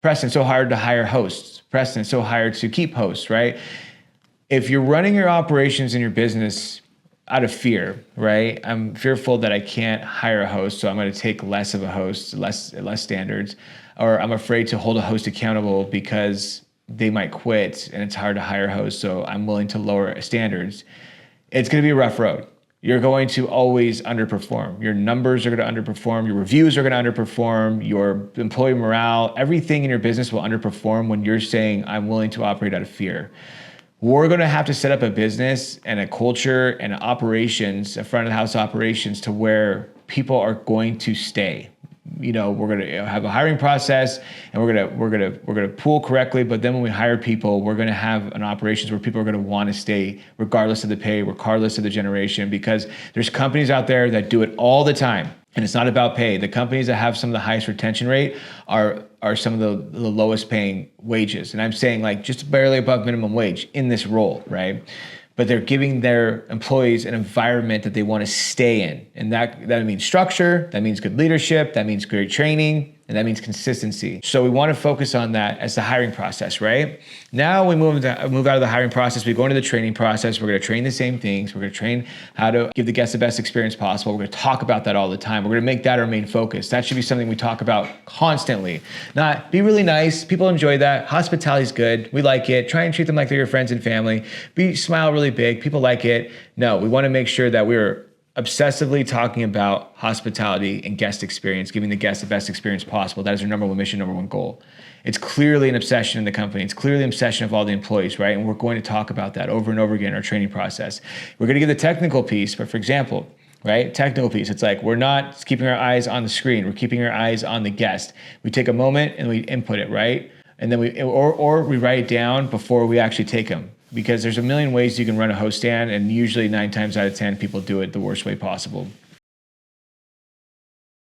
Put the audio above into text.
Preston, it's so hard to hire hosts. Preston, it's so hard to keep hosts, right? If you're running your operations in your business out of fear, right? I'm fearful that I can't hire a host, so I'm going to take less of a host, less standards, or I'm afraid to hold a host accountable because they might quit and it's hard to hire hosts, so I'm willing to lower standards. It's going to be a rough road. You're going to always underperform. Your numbers are going to underperform. Your reviews are going to underperform. Your employee morale, everything in your business will underperform when you're saying, I'm willing to operate out of fear. We're going to have to set up a business and a culture and operations, a front of the house operations, to where people are going to stay. We're going to have a hiring process, and we're going to pool correctly. But then when we hire people, we're going to have an operations where people are going to want to stay, regardless of the pay, regardless of the generation, because there's companies out there that do it all the time. And it's not about pay. The companies that have some of the highest retention rate are some of the lowest paying wages. And I'm saying like just barely above minimum wage in this role, right? But they're giving their employees an environment that they want to stay in. And that means structure, that means good leadership, that means great training, and that means consistency. So we want to focus on that as the hiring process, right? Now we move out of the hiring process, we go into the training process. We're going to train the same things. We're going to train how to give the guests the best experience possible. We're going to talk about that all the time. We're going to make that our main focus. That should be something we talk about constantly. Not be really nice. People enjoy that. Hospitality is good. We like it. Try and treat them like they're your friends and family. Smile really big. People like it. No, we want to make sure that we're obsessively talking about hospitality and guest experience, giving the guests the best experience possible. That is our number one mission, number one goal. It's clearly an obsession in the company. It's clearly an obsession of all the employees, right? And we're going to talk about that over and over again in our training process. We're going to give the technical piece, but for example, right? Technical piece. It's like we're not keeping our eyes on the screen. We're keeping our eyes on the guest. We take a moment and we input it, right? And then we write it down before we actually take them. Because there's a million ways you can run a host stand, and usually 9 times out of 10, people do it the worst way possible.